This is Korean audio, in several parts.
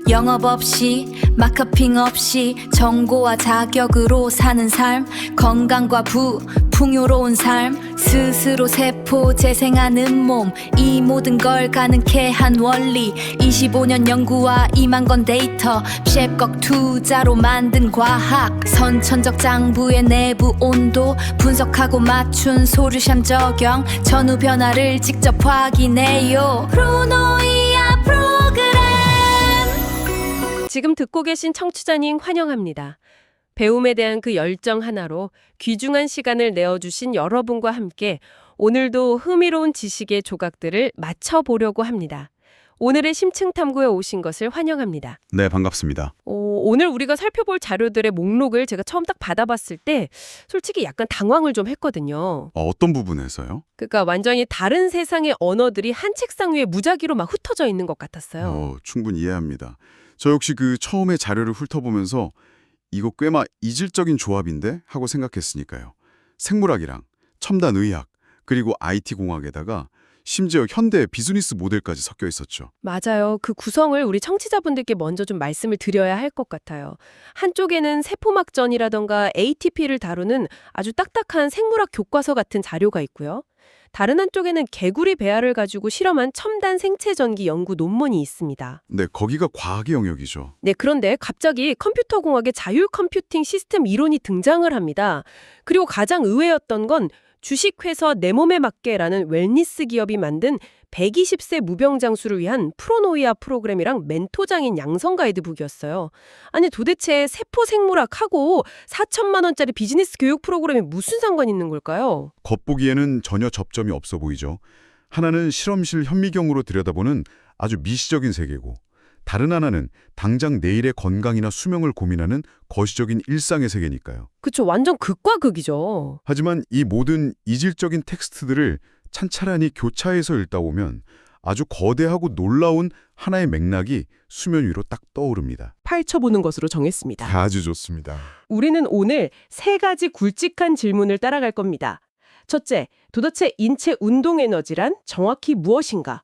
영업 없이 마케팅 없이 정보와 자격으로 사는 삶, 건강과 풍요로운 삶, 스스로 세포 재생하는 몸, 이 모든 걸 가능케 한 원리, 25년 연구와 2만 건 데이터, 셰프걱 투자로 만든 과학, 선천적 장부의 내부 온도 분석하고 맞춘 소류샴 적용, 전후 변화를 직접 확인해요. 프로노이아 프로그램. 지금 듣고 계신 청취자님 환영합니다. 배움에 대한 그 열정 하나로 귀중한 시간을 내어주신 여러분과 함께 오늘도 흥미로운 지식의 조각들을 맞춰보려고 합니다. 오늘의 심층탐구에 오신 것을 환영합니다. 네, 반갑습니다. 오늘 우리가 살펴볼 자료들의 목록을 제가 처음 딱 받아봤을 때 솔직히 약간 당황을 좀 했거든요. 어떤 부분에서요? 그러니까 완전히 다른 세상의 언어들이 한 책상 위에 무작위로 막 흩어져 있는 것 같았어요. 충분히 이해합니다. 저 역시 그 처음에 자료를 훑어보면서 이거 꽤나 이질적인 조합인데 하고 생각했으니까요. 생물학이랑 첨단 의학, 그리고 IT 공학에다가 심지어 현대 비즈니스 모델까지 섞여 있었죠. 맞아요. 그 구성을 우리 청취자분들께 먼저 좀 말씀을 드려야 할 것 같아요. 한쪽에는 세포막전이라던가 ATP를 다루는 아주 딱딱한 생물학 교과서 같은 자료가 있고요. 다른 한쪽에는 개구리 배아를 가지고 실험한 첨단 생체전기 연구 논문이 있습니다. 네, 거기가 과학의 영역이죠. 네, 그런데 갑자기 컴퓨터 공학의 자율 컴퓨팅 시스템 이론이 등장을 합니다. 그리고 가장 의외였던 건 주식회사 내 몸에 맞게라는 웰니스 기업이 만든 120세 무병장수를 위한 프로노이아 프로그램이랑 멘토장인 양성 가이드북이었어요. 아니 도대체 세포생물학하고 4천만 원짜리 비즈니스 교육 프로그램이 무슨 상관이 있는 걸까요? 겉보기에는 전혀 접점이 없어 보이죠. 하나는 실험실 현미경으로 들여다보는 아주 미시적인 세계고, 다른 하나는 당장 내일의 건강이나 수명을 고민하는 거시적인 일상의 세계니까요. 그쵸, 완전 극과 극이죠. 하지만 이 모든 이질적인 텍스트들을 찬찬히 교차해서 읽다 보면 아주 거대하고 놀라운 하나의 맥락이 수면 위로 딱 떠오릅니다. 파헤쳐보는 것으로 정했습니다. 아주 좋습니다. 우리는 오늘 세 가지 굵직한 질문을 따라갈 겁니다. 첫째, 도대체 인체 운동 에너지란 정확히 무엇인가?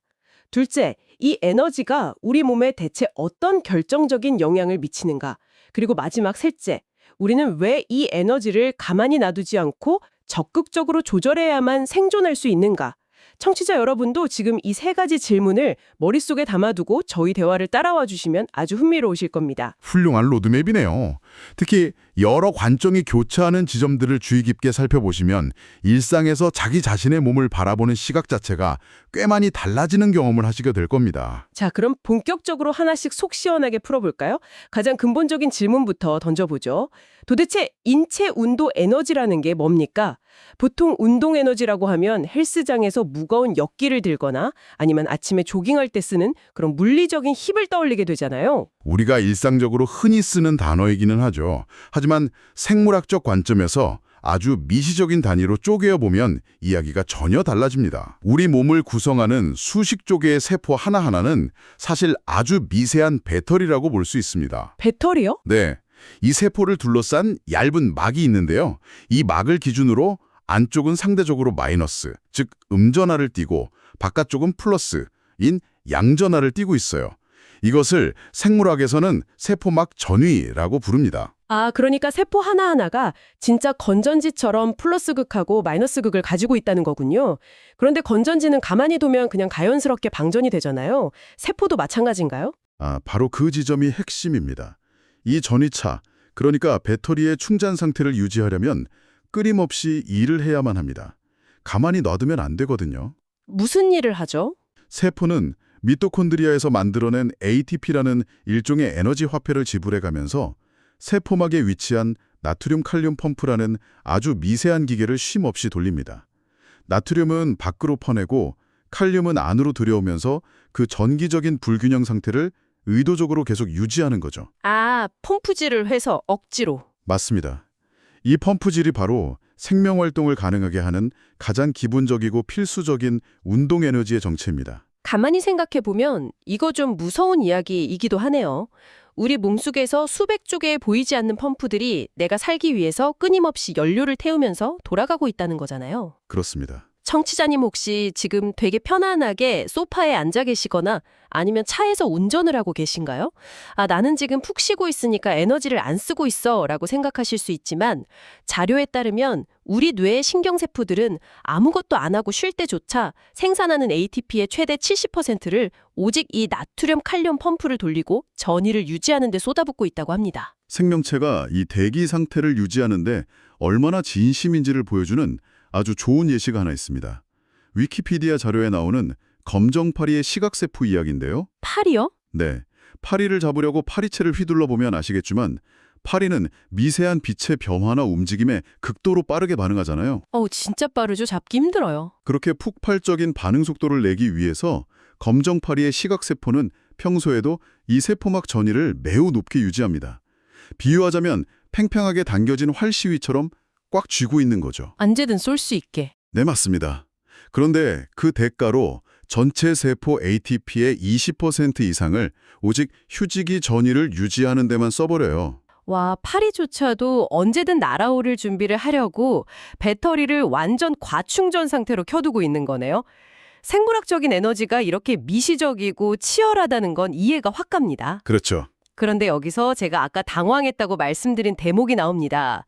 둘째, 이 에너지가 우리 몸에 대체 어떤 결정적인 영향을 미치는가? 그리고 마지막 셋째, 우리는 왜 이 에너지를 가만히 놔두지 않고 적극적으로 조절해야만 생존할 수 있는가? 청취자 여러분도 지금 이 세 가지 질문을 머릿속에 담아두고 저희 대화를 따라와 주시면 아주 흥미로우실 겁니다. 훌륭한 로드맵이네요. 특히 여러 관점이 교차하는 지점들을 주의 깊게 살펴보시면 일상에서 자기 자신의 몸을 바라보는 시각 자체가 꽤 많이 달라지는 경험을 하시게 될 겁니다. 자, 그럼 본격적으로 하나씩 속 시원하게 풀어볼까요? 가장 근본적인 질문부터 던져보죠. 도대체 인체 운동 에너지라는 게 뭡니까? 보통 운동 에너지라고 하면 헬스장에서 무거운 역기를 들거나 아니면 아침에 조깅할 때 쓰는 그런 물리적인 힘을 떠올리게 되잖아요. 우리가 일상적으로 흔히 쓰는 단어이기는 하죠. 하지만 생물학적 관점에서 아주 미시적인 단위로 쪼개어 보면 이야기가 전혀 달라집니다. 우리 몸을 구성하는 수십 조개의 세포 하나하나는 사실 아주 미세한 배터리라고 볼 수 있습니다. 배터리요? 네, 이 세포를 둘러싼 얇은 막이 있는데요. 이 막을 기준으로 안쪽은 상대적으로 마이너스, 즉 음전하를 띠고 바깥쪽은 플러스인 양전하를 띠고 있어요. 이것을 생물학에서는 세포막 전위라고 부릅니다. 아, 그러니까 세포 하나하나가 진짜 건전지처럼 플러스 극하고 마이너스 극을 가지고 있다는 거군요. 그런데 건전지는 가만히 두면 그냥 자연스럽게 방전이 되잖아요. 세포도 마찬가지인가요? 바로 그 지점이 핵심입니다. 이 전위차, 그러니까 배터리의 충전 상태를 유지하려면 끊임없이 일을 해야만 합니다. 가만히 놔두면 안 되거든요. 무슨 일을 하죠? 세포는 미토콘드리아에서 만들어낸 ATP라는 일종의 에너지 화폐를 지불해가면서 세포막에 위치한 나트륨 칼륨 펌프라는 아주 미세한 기계를 쉼없이 돌립니다. 나트륨은 밖으로 퍼내고 칼륨은 안으로 들여오면서 그 전기적인 불균형 상태를 의도적으로 계속 유지하는 거죠. 아, 펌프질을 해서 억지로. 맞습니다. 이 펌프질이 바로 생명활동을 가능하게 하는 가장 기본적이고 필수적인 운동 에너지의 정체입니다. 가만히 생각해보면 이거 좀 무서운 이야기이기도 하네요. 우리 몸속에서 수백 쪽의 보이지 않는 펌프들이 내가 살기 위해서 끊임없이 연료를 태우면서 돌아가고 있다는 거잖아요. 그렇습니다. 청취자님 혹시 지금 되게 편안하게 소파에 앉아 계시거나 아니면 차에서 운전을 하고 계신가요? 나는 지금 푹 쉬고 있으니까 에너지를 안 쓰고 있어 라고 생각하실 수 있지만 자료에 따르면 우리 뇌의 신경세포들은 아무것도 안 하고 쉴 때조차 생산하는 ATP의 최대 70%를 오직 이 나트륨 칼륨 펌프를 돌리고 전이를 유지하는 데 쏟아붓고 있다고 합니다. 생명체가 이 대기 상태를 유지하는데 얼마나 진심인지를 보여주는 아주 좋은 예시가 하나 있습니다. 위키피디아 자료에 나오는 검정파리의 시각세포 이야기인데요. 파리요? 네, 파리를 잡으려고 파리채를 휘둘러 보면 아시겠지만 파리는 미세한 빛의 변화나 움직임에 극도로 빠르게 반응하잖아요. 진짜 빠르죠. 잡기 힘들어요. 그렇게 폭발적인 반응 속도를 내기 위해서 검정파리의 시각세포는 평소에도 이 세포막 전이를 매우 높게 유지합니다. 비유하자면 팽팽하게 당겨진 활시위처럼 꽉 쥐고 있는 거죠. 언제든 쏠 수 있게. 네, 맞습니다. 그런데 그 대가로 전체 세포 ATP의 20% 이상을 오직 휴지기 전이를 유지하는 데만 써버려요. 와, 파리조차도 언제든 날아오를 준비를 하려고 배터리를 완전 과충전 상태로 켜두고 있는 거네요. 생물학적인 에너지가 이렇게 미시적이고 치열하다는 건 이해가 확 갑니다. 그렇죠. 그런데 여기서 제가 아까 당황했다고 말씀드린 대목이 나옵니다.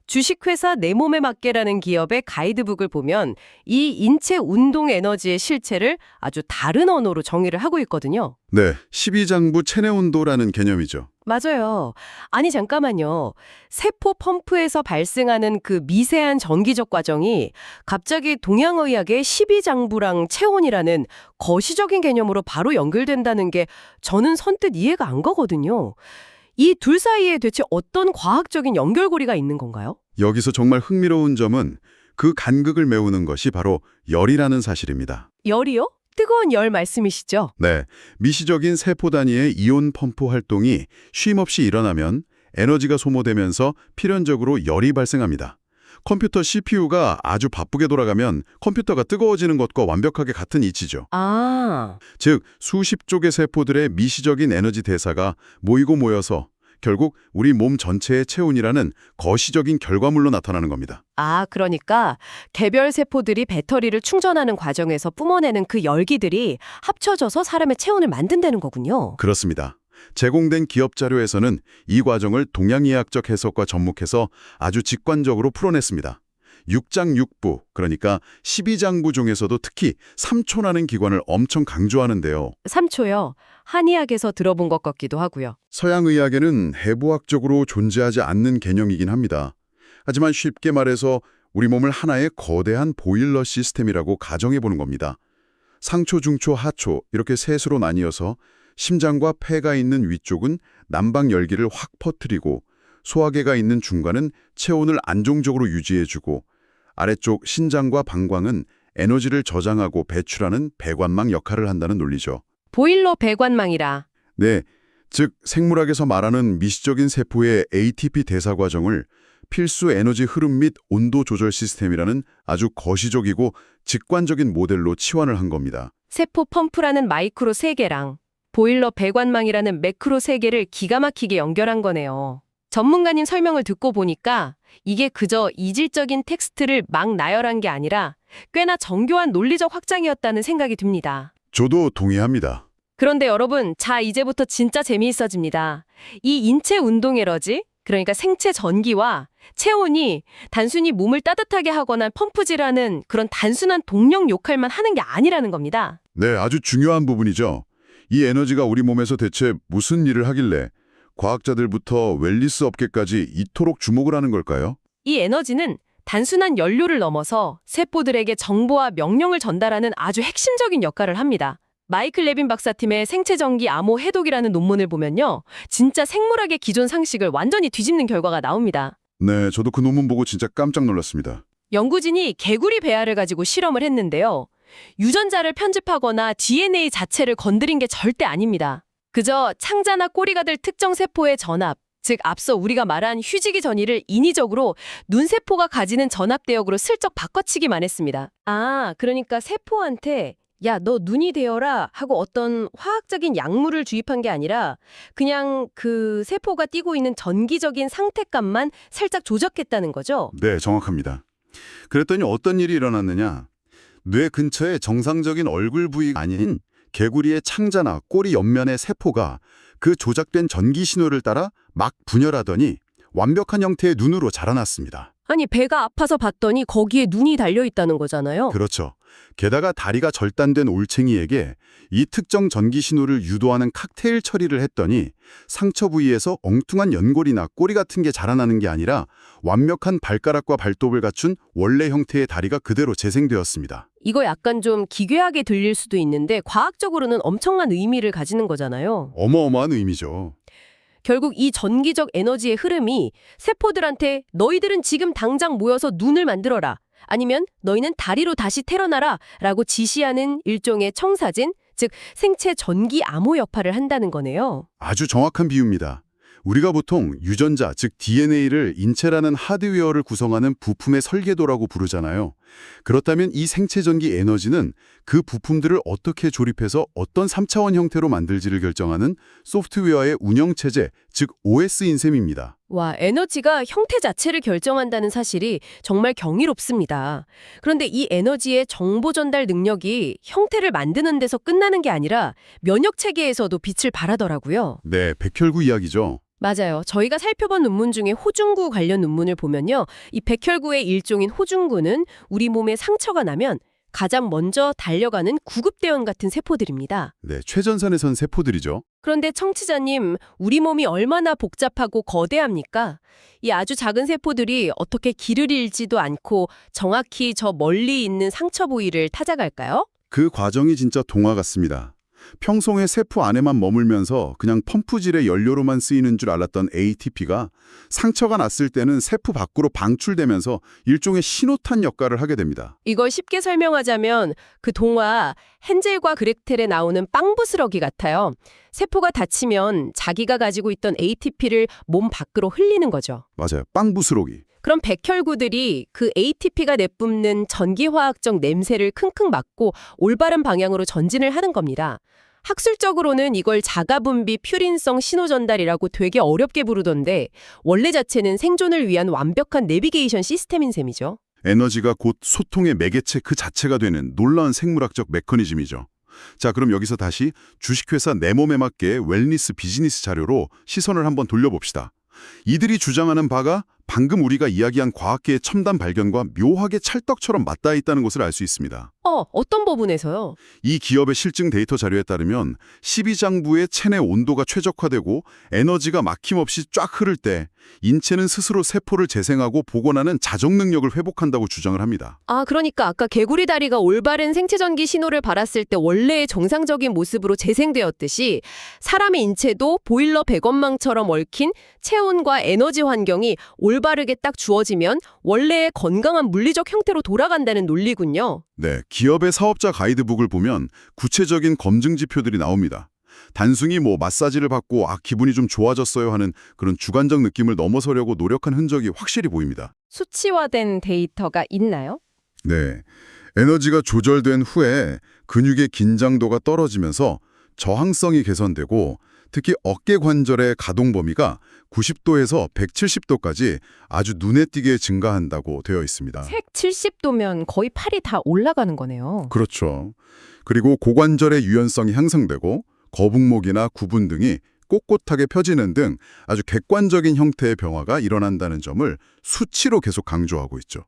주식회사 내 몸에 맞게라는 기업의 가이드북을 보면 이 인체 운동 에너지의 실체를 아주 다른 언어로 정의를 하고 있거든요. 네, 12장부 체내 온도라는 개념이죠. 맞아요. 아니 잠깐만요. 세포 펌프에서 발생하는 그 미세한 전기적 과정이 갑자기 동양의학의 12장부랑 체온이라는 거시적인 개념으로 바로 연결된다는 게 저는 선뜻 이해가 안 가거든요. 이 둘 사이에 대체 어떤 과학적인 연결고리가 있는 건가요? 여기서 정말 흥미로운 점은 그 간극을 메우는 것이 바로 열이라는 사실입니다. 열이요? 뜨거운 열 말씀이시죠? 네, 미시적인 세포 단위의 이온 펌프 활동이 쉼없이 일어나면 에너지가 소모되면서 필연적으로 열이 발생합니다. 컴퓨터 CPU가 아주 바쁘게 돌아가면 컴퓨터가 뜨거워지는 것과 완벽하게 같은 이치죠. 즉, 수십 쪽의 세포들의 미시적인 에너지 대사가 모이고 모여서 결국 우리 몸 전체의 체온이라는 거시적인 결과물로 나타나는 겁니다. 그러니까 개별 세포들이 배터리를 충전하는 과정에서 뿜어내는 그 열기들이 합쳐져서 사람의 체온을 만든다는 거군요. 그렇습니다. 제공된 기업 자료에서는 이 과정을 동양의학적 해석과 접목해서 아주 직관적으로 풀어냈습니다. 6장 6부, 그러니까 12장부 중에서도 특히 3초라는 기관을 엄청 강조하는데요. 3초요. 한의학에서 들어본 것 같기도 하고요. 서양의학에는 해부학적으로 존재하지 않는 개념이긴 합니다. 하지만 쉽게 말해서 우리 몸을 하나의 거대한 보일러 시스템이라고 가정해보는 겁니다. 상초, 중초, 하초 이렇게 셋으로 나뉘어서 심장과 폐가 있는 위쪽은 난방 열기를 확 퍼뜨리고 소화계가 있는 중간은 체온을 안정적으로 유지해주고 아래쪽 신장과 방광은 에너지를 저장하고 배출하는 배관망 역할을 한다는 논리죠. 보일러 배관망이라. 네, 즉 생물학에서 말하는 미시적인 세포의 ATP 대사 과정을 필수 에너지 흐름 및 온도 조절 시스템이라는 아주 거시적이고 직관적인 모델로 치환을 한 겁니다. 세포 펌프라는 마이크로 세계랑 보일러 배관망이라는 매크로 세계를 기가 막히게 연결한 거네요. 전문가님 설명을 듣고 보니까 이게 그저 이질적인 텍스트를 막 나열한 게 아니라 꽤나 정교한 논리적 확장이었다는 생각이 듭니다. 저도 동의합니다. 그런데 여러분, 자 이제부터 진짜 재미있어집니다. 이 인체 운동 에너지, 그러니까 생체 전기와 체온이 단순히 몸을 따뜻하게 하거나 펌프질하는 그런 단순한 동력 역할만 하는 게 아니라는 겁니다. 네, 아주 중요한 부분이죠. 이 에너지가 우리 몸에서 대체 무슨 일을 하길래 과학자들부터 웰니스 업계까지 이토록 주목을 하는 걸까요? 이 에너지는 단순한 연료를 넘어서 세포들에게 정보와 명령을 전달하는 아주 핵심적인 역할을 합니다. 마이클 레빈 박사팀의 생체전기 암호 해독이라는 논문을 보면요. 진짜 생물학의 기존 상식을 완전히 뒤집는 결과가 나옵니다. 네, 저도 그 논문 보고 진짜 깜짝 놀랐습니다. 연구진이 개구리 배알을 가지고 실험을 했는데요. 유전자를 편집하거나 DNA 자체를 건드린 게 절대 아닙니다. 그저 창자나 꼬리가 될 특정 세포의 전압, 즉 앞서 우리가 말한 휴지기 전이를 인위적으로 눈세포가 가지는 전압 대역으로 슬쩍 바꿔치기만 했습니다. 그러니까 세포한테 야, 너 눈이 되어라 하고 어떤 화학적인 약물을 주입한 게 아니라 그냥 그 세포가 띠고 있는 전기적인 상태값만 살짝 조작했다는 거죠? 네, 정확합니다. 그랬더니 어떤 일이 일어났느냐? 뇌 근처에 정상적인 얼굴 부위가 아닌 개구리의 창자나 꼬리 옆면의 세포가 그 조작된 전기 신호를 따라 막 분열하더니 완벽한 형태의 눈으로 자라났습니다. 아니, 배가 아파서 봤더니 거기에 눈이 달려있다는 거잖아요. 그렇죠. 게다가 다리가 절단된 올챙이에게 이 특정 전기 신호를 유도하는 칵테일 처리를 했더니 상처 부위에서 엉뚱한 연골이나 꼬리 같은 게 자라나는 게 아니라 완벽한 발가락과 발톱을 갖춘 원래 형태의 다리가 그대로 재생되었습니다. 이거 약간 좀 기괴하게 들릴 수도 있는데 과학적으로는 엄청난 의미를 가지는 거잖아요. 어마어마한 의미죠. 결국 이 전기적 에너지의 흐름이 세포들한테 너희들은 지금 당장 모여서 눈을 만들어라. 아니면 너희는 다리로 다시 태어나라 라고 지시하는 일종의 청사진, 즉 생체 전기 암호 역할을 한다는 거네요. 아주 정확한 비유입니다. 우리가 보통 유전자, 즉 DNA를 인체라는 하드웨어를 구성하는 부품의 설계도라고 부르잖아요. 그렇다면 이 생체 전기 에너지는 그 부품들을 어떻게 조립해서 어떤 3차원 형태로 만들지를 결정하는 소프트웨어의 운영체제, 즉 OS인 셈입니다. 와, 에너지가 형태 자체를 결정한다는 사실이 정말 경이롭습니다. 그런데 이 에너지의 정보 전달 능력이 형태를 만드는 데서 끝나는 게 아니라 면역 체계에서도 빛을 발하더라고요. 네, 백혈구 이야기죠. 맞아요. 저희가 살펴본 논문 중에 호중구 관련 논문을 보면요. 이 백혈구의 일종인 호중구는 우리 몸에 상처가 나면 가장 먼저 달려가는 구급대원 같은 세포들입니다. 네, 최전선에 선 세포들이죠. 그런데 청취자님, 우리 몸이 얼마나 복잡하고 거대합니까? 이 아주 작은 세포들이 어떻게 길을 잃지도 않고 정확히 저 멀리 있는 상처 부위를 찾아갈까요? 그 과정이 진짜 동화 같습니다. 평소에 세포 안에만 머물면서 그냥 펌프질의 연료로만 쓰이는 줄 알았던 ATP가 상처가 났을 때는 세포 밖으로 방출되면서 일종의 신호탄 역할을 하게 됩니다. 이걸 쉽게 설명하자면 그 동화 헨젤과 그레텔에 나오는 빵부스러기 같아요. 세포가 다치면 자기가 가지고 있던 ATP를 몸 밖으로 흘리는 거죠. 맞아요. 빵부스러기. 그럼 백혈구들이 그 ATP가 내뿜는 전기화학적 냄새를 킁킁 맡고 올바른 방향으로 전진을 하는 겁니다. 학술적으로는 이걸 자가분비 퓨린성 신호전달이라고 되게 어렵게 부르던데 원래 자체는 생존을 위한 완벽한 내비게이션 시스템인 셈이죠. 에너지가 곧 소통의 매개체 그 자체가 되는 놀라운 생물학적 메커니즘이죠. 자, 그럼 여기서 다시 주식회사 내 몸에 맞게 웰니스 비즈니스 자료로 시선을 한번 돌려봅시다. 이들이 주장하는 바가 방금 우리가 이야기한 과학계의 첨단 발견과 묘하게 찰떡처럼 맞닿아 있다는 것을 알 수 있습니다. 어떤 부분에서요? 이 기업의 실증 데이터 자료에 따르면 12장부의 체내 온도가 최적화되고 에너지가 막힘없이 쫙 흐를 때 인체는 스스로 세포를 재생하고 복원하는 자정 능력을 회복한다고 주장을 합니다. 아, 그러니까 아까 개구리 다리가 올바른 생체전기 신호를 발았을 때 원래의 정상적인 모습으로 재생되었듯이 사람의 인체도 보일러 배관망처럼 얽힌 체온과 에너지 환경이 올바르게 딱 주어지면 원래의 건강한 물리적 형태로 돌아간다는 논리군요. 네, 기업의 사업자 가이드북을 보면 구체적인 검증 지표들이 나옵니다. 단순히 마사지를 받고 기분이 좀 좋아졌어요 하는 그런 주관적 느낌을 넘어서려고 노력한 흔적이 확실히 보입니다. 수치화된 데이터가 있나요? 네, 에너지가 조절된 후에 근육의 긴장도가 떨어지면서 저항성이 개선되고 특히 어깨 관절의 가동 범위가 90도에서 170도까지 아주 눈에 띄게 증가한다고 되어 있습니다. 170도면 거의 팔이 다 올라가는 거네요. 그렇죠. 그리고 고관절의 유연성이 향상되고 거북목이나 구분 등이 꼿꼿하게 펴지는 등 아주 객관적인 형태의 변화가 일어난다는 점을 수치로 계속 강조하고 있죠.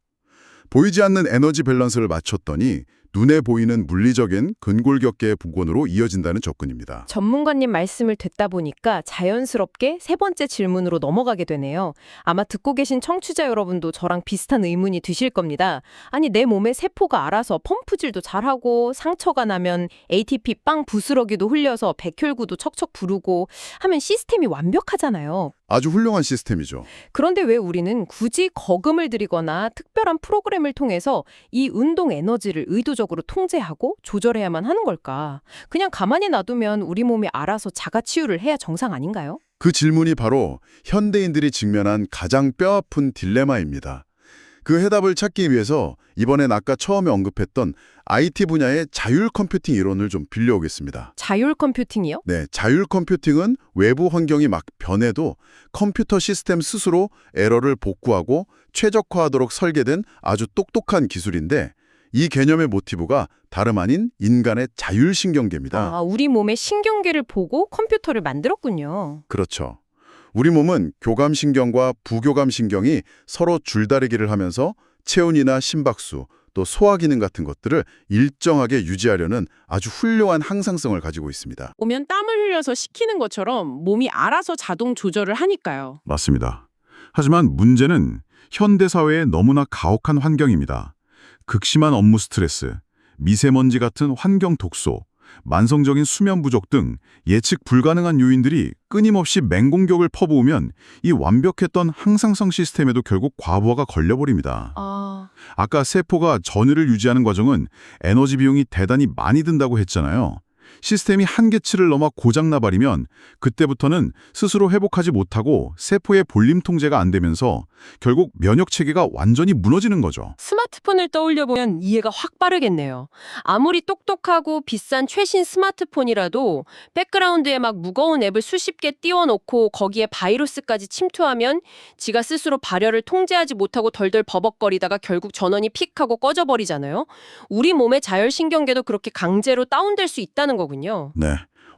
보이지 않는 에너지 밸런스를 맞췄더니 눈에 보이는 물리적인 근골격계의 복원으로 이어진다는 접근입니다. 전문가님 말씀을 듣다 보니까 자연스럽게 세 번째 질문으로 넘어가게 되네요. 아마 듣고 계신 청취자 여러분도 저랑 비슷한 의문이 드실 겁니다. 아니, 내 몸에 세포가 알아서 펌프질도 잘하고 상처가 나면 ATP 빵 부스러기도 흘려서 백혈구도 척척 부르고 하면 시스템이 완벽하잖아요. 아주 훌륭한 시스템이죠. 그런데 왜 우리는 굳이 거금을 들이거나 특별한 프로그램을 통해서 이 운동 에너지를 의도적으로 통제하고 조절해야만 하는 걸까? 그냥 가만히 놔두면 우리 몸이 알아서 자가치유를 해야 정상 아닌가요? 그 질문이 바로 현대인들이 직면한 가장 뼈아픈 딜레마입니다. 그 해답을 찾기 위해서 이번엔 아까 처음에 언급했던 IT 분야의 자율 컴퓨팅 이론을 좀 빌려오겠습니다. 자율 컴퓨팅이요? 네, 자율 컴퓨팅은 외부 환경이 막 변해도 컴퓨터 시스템 스스로 에러를 복구하고 최적화하도록 설계된 아주 똑똑한 기술인데 이 개념의 모티브가 다름 아닌 인간의 자율신경계입니다. 아, 우리 몸의 신경계를 보고 컴퓨터를 만들었군요. 그렇죠. 우리 몸은 교감신경과 부교감신경이 서로 줄다리기를 하면서 체온이나 심박수, 또 소화 기능 같은 것들을 일정하게 유지하려는 아주 훌륭한 항상성을 가지고 있습니다. 오면 땀을 흘려서 식히는 것처럼 몸이 알아서 자동 조절을 하니까요. 맞습니다. 하지만 문제는 현대사회의 너무나 가혹한 환경입니다. 극심한 업무 스트레스, 미세먼지 같은 환경 독소, 만성적인 수면 부족 등 예측 불가능한 요인들이 끊임없이 맹공격을 퍼부으면 이 완벽했던 항상성 시스템에도 결국 과부하가 걸려버립니다. 아까 세포가 전율을 유지하는 과정은 에너지 비용이 대단히 많이 든다고 했잖아요. 시스템이 한계치를 넘어 고장나버리면 그때부터는 스스로 회복하지 못하고 세포의 볼림 통제가 안 되면서 결국 면역체계가 완전히 무너지는 거죠. 스마트폰을 떠올려보면 이해가 확 빠르겠네요. 아무리 똑똑하고 비싼 최신 스마트폰이라도 백그라운드에 막 무거운 앱을 수십 개 띄워놓고 거기에 바이러스까지 침투하면 지가 스스로 발열을 통제하지 못하고 덜덜 버벅거리다가 결국 전원이 픽 하고 꺼져버리잖아요. 우리 몸의 자율신경계도 그렇게 강제로 다운될 수 있다는 거군요. 네,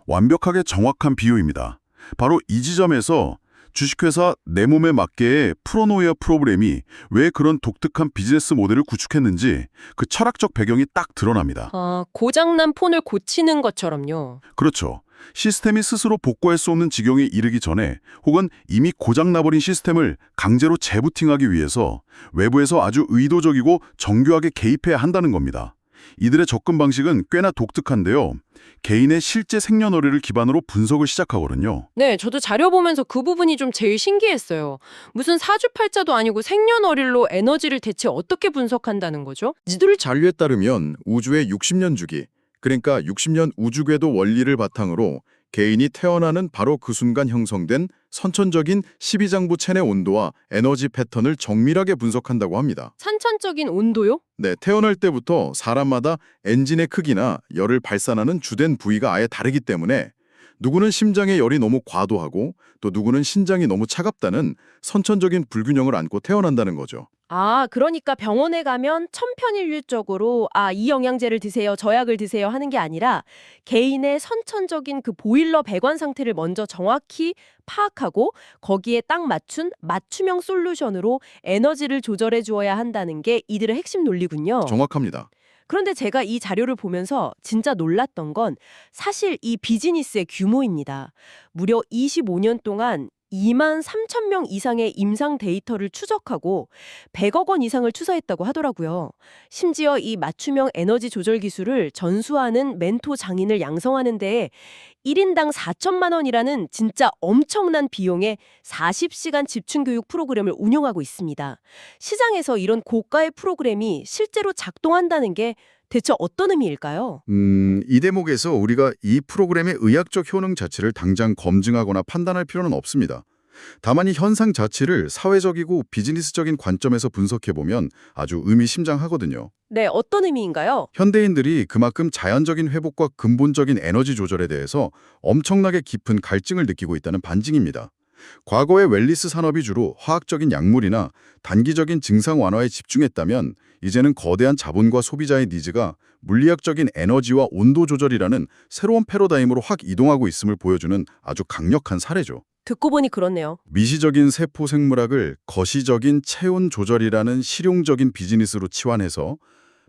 완벽하게 정확한 비유입니다. 바로 이 지점에서 주식회사 내 몸에 맞게의 프로노이어 프로그램이 왜 그런 독특한 비즈니스 모델을 구축했는지 그 철학적 배경이 딱 드러납니다. 아, 고장난 폰을 고치는 것처럼요. 그렇죠. 시스템이 스스로 복구할 수 없는 지경에 이르기 전에 혹은 이미 고장나버린 시스템을 강제로 재부팅하기 위해서 외부에서 아주 의도적이고 정교하게 개입해야 한다는 겁니다. 이들의 접근 방식은 꽤나 독특한데요. 개인의 실제 생년월일을 기반으로 분석을 시작하거든요. 네, 저도 자료 보면서 그 부분이 좀 제일 신기했어요. 무슨 사주팔자도 아니고 생년월일로 에너지를 대체 어떻게 분석한다는 거죠? 이들 자료에 따르면 우주의 60년 주기, 그러니까 60년 우주궤도 원리를 바탕으로 개인이 태어나는 바로 그 순간 형성된 선천적인 12장부 체내 온도와 에너지 패턴을 정밀하게 분석한다고 합니다. 산천적인 온도요? 네, 태어날 때부터 사람마다 엔진의 크기나 열을 발산하는 주된 부위가 아예 다르기 때문에 누구는 심장의 열이 너무 과도하고 또 누구는 신장이 너무 차갑다는 선천적인 불균형을 안고 태어난다는 거죠. 아, 그러니까 병원에 가면 천편일률적으로 이 영양제를 드세요, 저 약을 드세요 하는 게 아니라 개인의 선천적인 그 보일러 배관 상태를 먼저 정확히 파악하고 거기에 딱 맞춘 맞춤형 솔루션으로 에너지를 조절해 주어야 한다는 게 이들의 핵심 논리군요. 정확합니다. 그런데 제가 이 자료를 보면서 진짜 놀랐던 건 사실 이 비즈니스의 규모입니다. 무려 25년 동안 2만 3천 명 이상의 임상 데이터를 추적하고 100억 원 이상을 투자했다고 하더라고요. 심지어 이 맞춤형 에너지 조절 기술을 전수하는 멘토 장인을 양성하는 데에 1인당 4천만 원이라는 진짜 엄청난 비용의 40시간 집중교육 프로그램을 운영하고 있습니다. 시장에서 이런 고가의 프로그램이 실제로 작동한다는 게 대체 어떤 의미일까요? 이 대목에서 우리가 이 프로그램의 의학적 효능 자체를 당장 검증하거나 판단할 필요는 없습니다. 다만 이 현상 자체를 사회적이고 비즈니스적인 관점에서 분석해보면 아주 의미심장하거든요. 네, 어떤 의미인가요? 현대인들이 그만큼 자연적인 회복과 근본적인 에너지 조절에 대해서 엄청나게 깊은 갈증을 느끼고 있다는 반증입니다. 과거의 웰니스 산업이 주로 화학적인 약물이나 단기적인 증상 완화에 집중했다면 이제는 거대한 자본과 소비자의 니즈가 물리학적인 에너지와 온도 조절이라는 새로운 패러다임으로 확 이동하고 있음을 보여주는 아주 강력한 사례죠. 듣고 보니 그렇네요. 미시적인 세포 생물학을 거시적인 체온 조절이라는 실용적인 비즈니스로 치환해서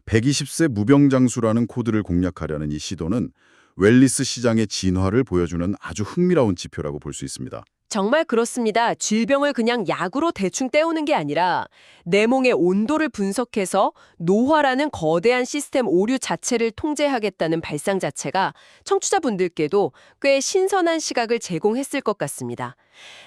120세 무병장수라는 코드를 공략하려는 이 시도는 웰니스 시장의 진화를 보여주는 아주 흥미로운 지표라고 볼 수 있습니다. 정말 그렇습니다. 질병을 그냥 약으로 대충 때우는 게 아니라 내 몸의 온도를 분석해서 노화라는 거대한 시스템 오류 자체를 통제하겠다는 발상 자체가 청취자분들께도 꽤 신선한 시각을 제공했을 것 같습니다.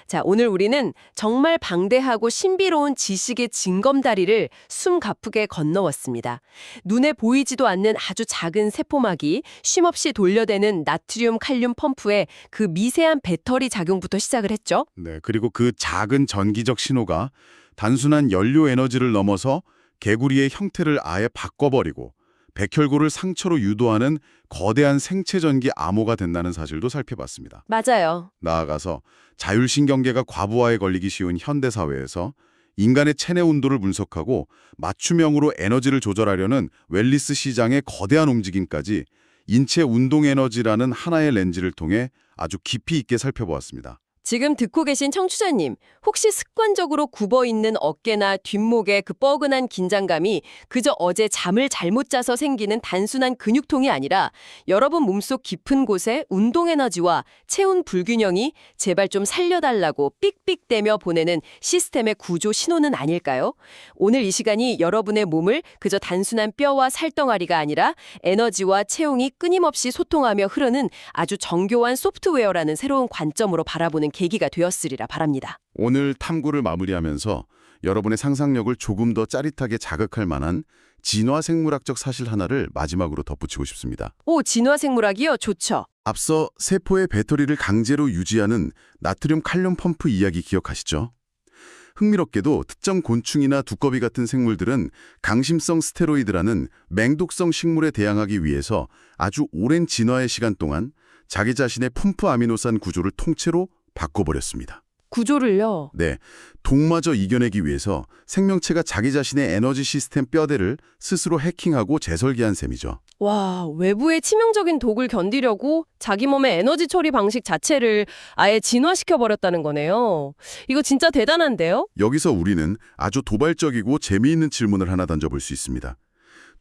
자, 오늘 우리는 정말 방대하고 신비로운 지식의 징검다리를 숨가쁘게 건너왔습니다. 눈에 보이지도 않는 아주 작은 세포막이 쉼없이 돌려대는 나트륨 칼륨 펌프의 그 미세한 배터리 작용부터 시작을 했죠. 네, 그리고 그 작은 전기적 신호가 단순한 연료 에너지를 넘어서 개구리의 형태를 아예 바꿔버리고 백혈구를 상처로 유도하는 거대한 생체 전기 암호가 된다는 사실도 살펴봤습니다. 맞아요. 나아가서 자율신경계가 과부하에 걸리기 쉬운 현대사회에서 인간의 체내 온도를 분석하고 맞춤형으로 에너지를 조절하려는 웰리스 시장의 거대한 움직임까지 인체 운동 에너지라는 하나의 렌즈를 통해 아주 깊이 있게 살펴보았습니다. 지금 듣고 계신 청취자님, 혹시 습관적으로 굽어있는 어깨나 뒷목의 그 뻐근한 긴장감이 그저 어제 잠을 잘못 자서 생기는 단순한 근육통이 아니라 여러분 몸속 깊은 곳에 운동 에너지와 체온 불균형이 제발 좀 살려달라고 삑삑대며 보내는 시스템의 구조 신호는 아닐까요? 오늘 이 시간이 여러분의 몸을 그저 단순한 뼈와 살덩어리가 아니라 에너지와 체온이 끊임없이 소통하며 흐르는 아주 정교한 소프트웨어라는 새로운 관점으로 바라보는 계기가 되었으리라 바랍니다. 오늘 탐구를 마무리하면서 여러분의 상상력을 조금 더 짜릿하게 자극할 만한 진화 생물학적 사실 하나를 마지막으로 덧붙이고 싶습니다. 오, 진화 생물학이요? 좋죠. 앞서 세포의 배터리를 강제로 유지하는 나트륨 칼륨 펌프 이야기 기억하시죠? 흥미롭게도 특정 곤충이나 두꺼비 같은 생물들은 강심성 스테로이드라는 맹독성 식물에 대항하기 위해서 아주 오랜 진화의 시간 동안 자기 자신의 펌프 아미노산 구조를 통째로 바꿔버렸습니다. 구조를요? 네, 독마저 이겨내기 위해서 생명체가 자기 자신의 에너지 시스템 뼈대를 스스로 해킹하고 재설계한 셈이죠. 와, 외부의 치명적인 독을 견디려고 자기 몸의 에너지 처리 방식 자체를 아예 진화시켜버렸다는 거네요. 이거 진짜 대단한데요? 여기서 우리는 아주 도발적이고 재미있는 질문을 하나 던져볼 수 있습니다.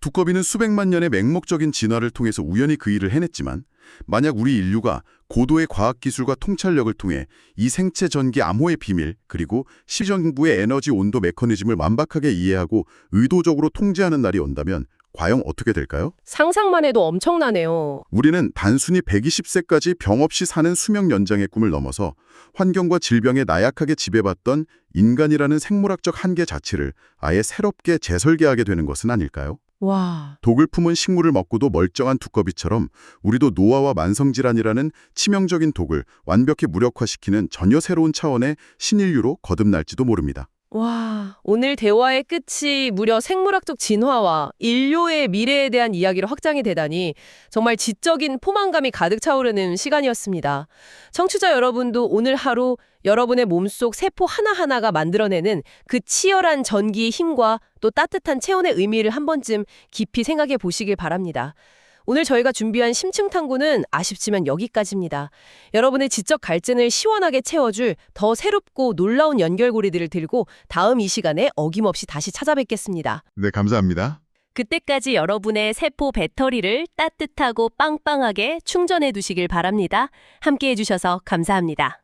두꺼비는 수백만 년의 맹목적인 진화를 통해서 우연히 그 일을 해냈지만 만약 우리 인류가 고도의 과학기술과 통찰력을 통해 이 생체 전기 암호의 비밀 그리고 시정부의 에너지 온도 메커니즘을 완벽하게 이해하고 의도적으로 통제하는 날이 온다면 과연 어떻게 될까요? 상상만 해도 엄청나네요. 우리는 단순히 120세까지 병 없이 사는 수명 연장의 꿈을 넘어서 환경과 질병에 나약하게 지배받던 인간이라는 생물학적 한계 자체를 아예 새롭게 재설계하게 되는 것은 아닐까요? 와, 독을 품은 식물을 먹고도 멀쩡한 두꺼비처럼 우리도 노화와 만성질환이라는 치명적인 독을 완벽히 무력화시키는 전혀 새로운 차원의 신인류로 거듭날지도 모릅니다. 와, 오늘 대화의 끝이 무려 생물학적 진화와 인류의 미래에 대한 이야기로 확장이 되다니 정말 지적인 포만감이 가득 차오르는 시간이었습니다. 청취자 여러분도 오늘 하루 여러분의 몸속 세포 하나하나가 만들어내는 그 치열한 전기의 힘과 또 따뜻한 체온의 의미를 한 번쯤 깊이 생각해 보시길 바랍니다. 오늘 저희가 준비한 심층 탐구는 아쉽지만 여기까지입니다. 여러분의 지적 갈증을 시원하게 채워줄 더 새롭고 놀라운 연결고리들을 들고 다음 이 시간에 어김없이 다시 찾아뵙겠습니다. 네, 감사합니다. 그때까지 여러분의 세포 배터리를 따뜻하고 빵빵하게 충전해 두시길 바랍니다. 함께해 주셔서 감사합니다.